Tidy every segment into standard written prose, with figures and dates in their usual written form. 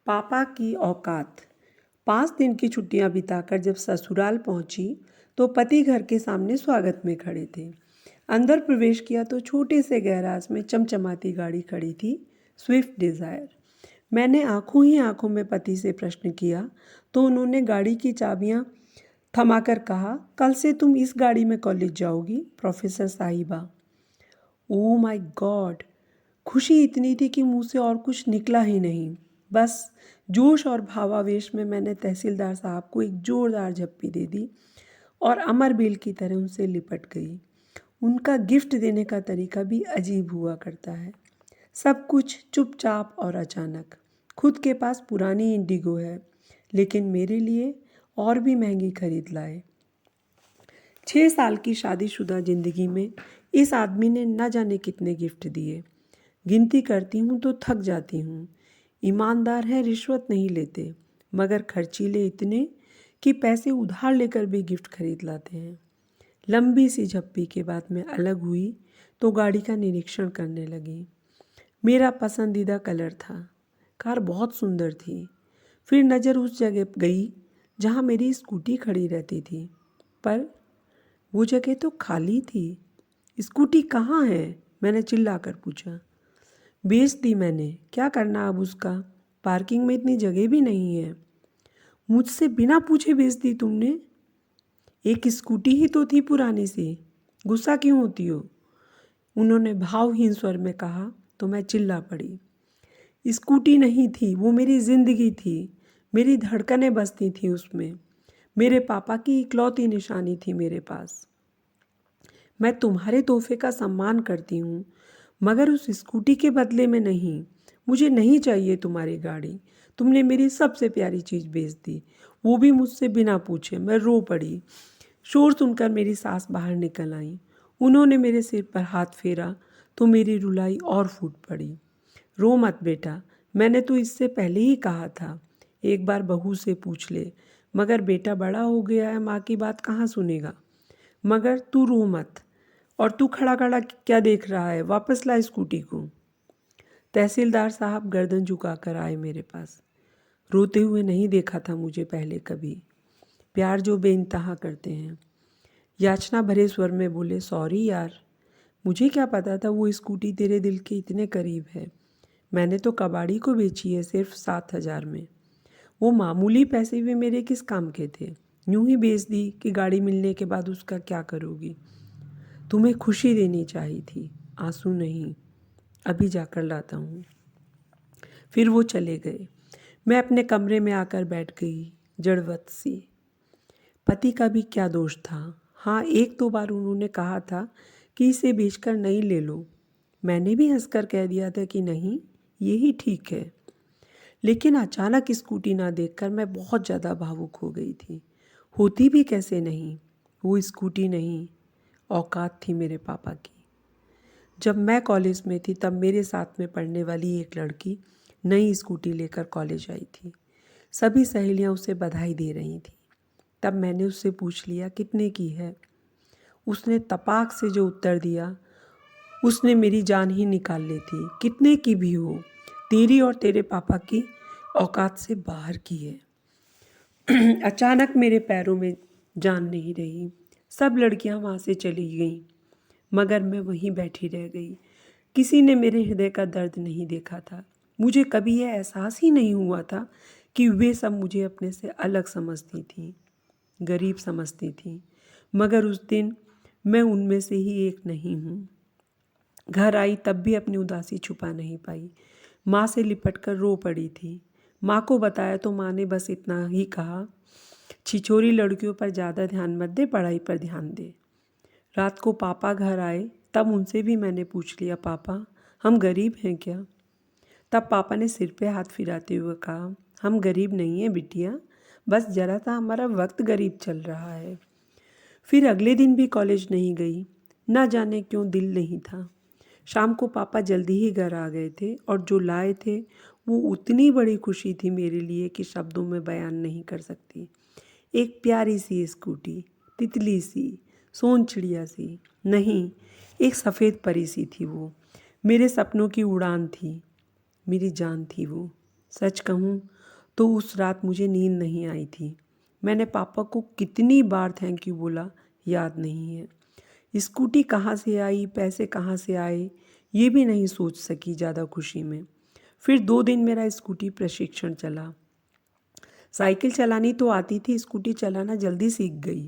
पापा की औकात। 5 दिन की छुट्टियां बिताकर जब ससुराल पहुंची तो पति घर के सामने स्वागत में खड़े थे। अंदर प्रवेश किया तो छोटे से गैराज में चमचमाती गाड़ी खड़ी थी, स्विफ्ट डिज़ायर। मैंने आंखों ही आंखों में पति से प्रश्न किया तो उन्होंने गाड़ी की चाबियां थमाकर कहा, कल से तुम इस गाड़ी में कॉलेज जाओगी प्रोफेसर साहिबा। Oh my God! खुशी इतनी थी कि मुंह से और कुछ निकला ही नहीं। बस जोश और भावावेश में मैंने तहसीलदार साहब को एक जोरदार झप्पी दे दी और अमरबेल की तरह उनसे लिपट गई। उनका गिफ्ट देने का तरीका भी अजीब हुआ करता है। सब कुछ चुपचाप और अचानक। खुद के पास पुरानी इंडिगो है, लेकिन मेरे लिए और भी महंगी खरीद लाए। 6 साल की शादीशुदा जिंदगी में इस आदमी ने न जाने कितने गिफ्ट दिए। गिनती करती हूँ तो थक जाती हूँ। ईमानदार है, रिश्वत नहीं लेते, मगर खर्चीले इतने कि पैसे उधार लेकर भी गिफ्ट खरीद लाते हैं। लंबी सी झप्पी के बाद मैं अलग हुई तो गाड़ी का निरीक्षण करने लगी। मेरा पसंदीदा कलर था। कार बहुत सुंदर थी। फिर नज़र उस जगह गई जहाँ मेरी स्कूटी खड़ी रहती थी, पर वो जगह तो खाली थी। स्कूटी कहाँ है? मैंने चिल्लाकर पूछा। बेच दी मैंने, क्या करना अब उसका? पार्किंग में इतनी जगह भी नहीं है। मुझसे बिना पूछे बेच दी तुमने? एक स्कूटी ही तो थी पुरानी सी, गुस्सा क्यों होती हो? उन्होंने भावहीन स्वर में कहा तो मैं चिल्ला पड़ी। स्कूटी नहीं थी, वो मेरी जिंदगी थी। मेरी धड़कनें बसती थी उसमें। मेरे पापा की इकलौती निशानी थी मेरे पास। मैं तुम्हारे तोहफे का सम्मान करती हूँ, मगर उस स्कूटी के बदले में नहीं। मुझे नहीं चाहिए तुम्हारी गाड़ी। तुमने मेरी सबसे प्यारी चीज़ बेच दी, वो भी मुझसे बिना पूछे। मैं रो पड़ी। शोर सुनकर मेरी सास बाहर निकल आई। उन्होंने मेरे सिर पर हाथ फेरा तो मेरी रुलाई और फूट पड़ी। रो मत बेटा, मैंने तो इससे पहले ही कहा था, एक बार बहू से पूछ ले। मगर बेटा बड़ा हो गया है, माँ की बात कहाँ सुनेगा। मगर तू रो मत। और तू खड़ा खड़ा क्या देख रहा है? वापस ला स्कूटी को। तहसीलदार साहब गर्दन झुकाकर आए मेरे पास। रोते हुए नहीं देखा था मुझे पहले कभी। प्यार जो बेइंतहा करते हैं। याचना भरे स्वर में बोले, सॉरी यार, मुझे क्या पता था वो स्कूटी तेरे दिल के इतने करीब है। मैंने तो कबाड़ी को बेची है सिर्फ 7,000 में। वो मामूली पैसे भी मेरे किस काम के थे? यूं ही बेच दी कि गाड़ी मिलने के बाद उसका क्या करोगी? तुम्हें खुशी देनी चाहिए थी, आंसू नहीं। अभी जाकर लाता हूँ। फिर वो चले गए। मैं अपने कमरे में आकर बैठ गई, जड़वत सी। पति का भी क्या दोष था? हाँ, 1-2 बार उन्होंने कहा था कि इसे बेचकर नई ले लो। मैंने भी हंसकर कह दिया था कि नहीं, यही ठीक है। लेकिन अचानक स्कूटी ना देखकर मैं बहुत ज़्यादा भावुक हो गई थी। होती भी कैसे नहीं? वो स्कूटी नहीं, औकात थी मेरे पापा की। जब मैं कॉलेज में थी तब मेरे साथ में पढ़ने वाली एक लड़की नई स्कूटी लेकर कॉलेज आई थी। सभी सहेलियां उसे बधाई दे रही थीं। तब मैंने उससे पूछ लिया, कितने की है? उसने तपाक से जो उत्तर दिया, उसने मेरी जान ही निकाल ली थी। कितने की भी हो, तेरी और तेरे पापा की औकात से बाहर की है। अचानक मेरे पैरों में जान नहीं रही। सब लड़कियां वहाँ से चली गईं, मगर मैं वहीं बैठी रह गई। किसी ने मेरे हृदय का दर्द नहीं देखा था। मुझे कभी यह एहसास ही नहीं हुआ था कि वे सब मुझे अपने से अलग समझती थीं, गरीब समझती थीं। मगर उस दिन मैं उनमें से ही एक नहीं हूँ। घर आई तब भी अपनी उदासी छुपा नहीं पाई। माँ से लिपटकर रो पड़ी थी। माँ को बताया तो माँ ने बस इतना ही कहा, छिछोरी लड़कियों पर ज़्यादा ध्यान मत दे, पढ़ाई पर ध्यान दे। रात को पापा घर आए तब उनसे भी मैंने पूछ लिया, पापा हम गरीब हैं क्या? तब पापा ने सिर पे हाथ फिराते हुए कहा, हम गरीब नहीं हैं बिटिया, बस जरा सा हमारा वक्त गरीब चल रहा है। फिर अगले दिन भी कॉलेज नहीं गई। न जाने क्यों दिल नहीं था। शाम को पापा जल्दी ही घर आ गए थे और जो लाए थे वो उतनी बड़ी खुशी थी मेरे लिए कि शब्दों में बयान नहीं कर सकती। एक प्यारी सी स्कूटी, तितली सी, सोन चिड़िया सी नहीं, एक सफ़ेद परी सी थी वो। मेरे सपनों की उड़ान थी, मेरी जान थी वो। सच कहूँ तो उस रात मुझे नींद नहीं आई थी। मैंने पापा को कितनी बार थैंक यू बोला याद नहीं है। स्कूटी कहाँ से आई, पैसे कहाँ से आए, ये भी नहीं सोच सकी ज़्यादा खुशी में। फिर 2 दिन मेरा स्कूटी प्रशिक्षण चला। साइकिल चलानी तो आती थी, स्कूटी चलाना जल्दी सीख गई।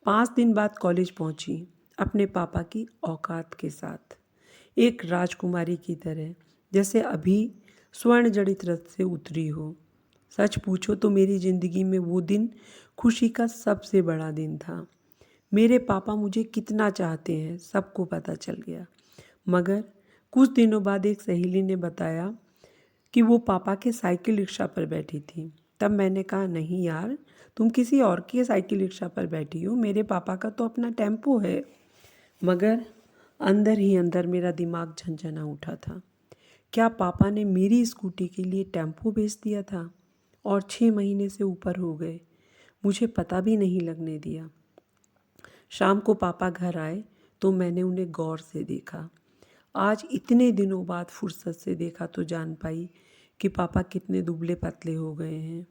5 दिन बाद कॉलेज पहुंची, अपने पापा की औकात के साथ, एक राजकुमारी की तरह, जैसे अभी स्वर्ण जड़ित रथ से उतरी हो। सच पूछो तो मेरी ज़िंदगी में वो दिन खुशी का सबसे बड़ा दिन था। मेरे पापा मुझे कितना चाहते हैं सबको पता चल गया। मगर कुछ दिनों बाद एक सहेली ने बताया कि वो पापा के साइकिल रिक्शा पर बैठी थी। तब मैंने कहा, नहीं यार, तुम किसी और की साइकिल रिक्शा पर बैठी हो, मेरे पापा का तो अपना टेम्पो है। मगर अंदर ही अंदर मेरा दिमाग झंझना उठा था। क्या पापा ने मेरी स्कूटी के लिए टेम्पो बेच दिया था? और 6 महीने से ऊपर हो गए, मुझे पता भी नहीं लगने दिया। शाम को पापा घर आए तो मैंने उन्हें गौर से देखा। आज इतने दिनों बाद फुर्सत से देखा तो जान पाई कि पापा कितने दुबले पतले हो गए हैं।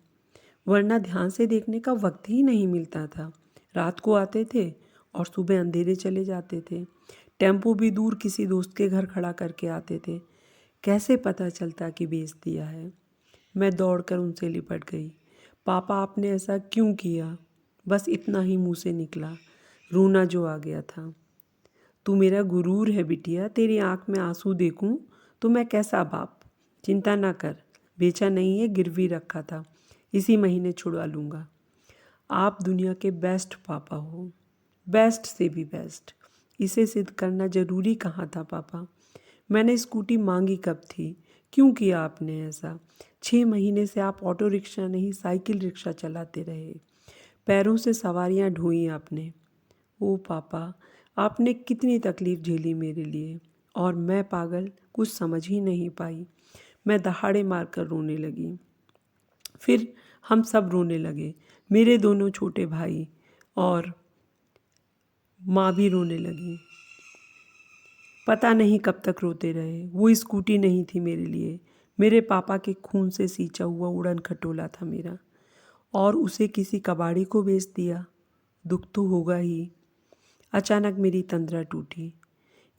वरना ध्यान से देखने का वक्त ही नहीं मिलता था। रात को आते थे और सुबह अंधेरे चले जाते थे। टेम्पो भी दूर किसी दोस्त के घर खड़ा करके आते थे। कैसे पता चलता कि बेच दिया है? मैं दौड़कर उनसे लिपट गई। पापा, आपने ऐसा क्यों किया? बस इतना ही मुंह से निकला। रोना जो आ गया था। तू मेरा गुरूर है बिटिया, तेरी आंख में आंसू देखूं तो मैं कैसा बाप। चिंता ना कर, बेचा नहीं है, गिरवी रखा था, इसी महीने छुड़वा लूँगा। आप दुनिया के बेस्ट पापा हो, बेस्ट से भी बेस्ट। इसे सिद्ध करना ज़रूरी कहाँ था पापा? मैंने स्कूटी मांगी कब थी? क्यों किया आपने ऐसा? 6 महीने से आप ऑटो रिक्शा नहीं साइकिल रिक्शा चलाते रहे। पैरों से सवारियाँ ढोई आपने। ओ पापा, आपने कितनी तकलीफ़ झेली मेरे लिए, और मैं पागल कुछ समझ ही नहीं पाई। मैं दहाड़े मारकर रोने लगी। फिर हम सब रोने लगे, मेरे दोनों छोटे भाई, और माँ भी रोने लगी। पता नहीं कब तक रोते रहे। वो स्कूटी नहीं थी मेरे लिए, मेरे पापा के खून से सींचा हुआ उड़न खटोला था मेरा, और उसे किसी कबाड़ी को बेच दिया। दुख तो होगा ही। अचानक मेरी तंद्रा टूटी।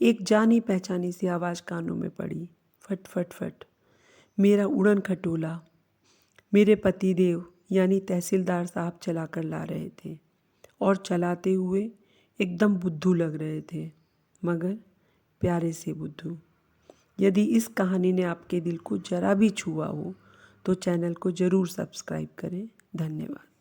एक जानी पहचानी सी आवाज़ कानों में पड़ी, फट फट फट। मेरा उड़न खटोला मेरे पतिदेव यानी तहसीलदार साहब चला कर ला रहे थे, और चलाते हुए एकदम बुद्धू लग रहे थे, मगर प्यारे से बुद्धू। यदि इस कहानी ने आपके दिल को जरा भी छुआ हो तो चैनल को ज़रूर सब्सक्राइब करें। धन्यवाद।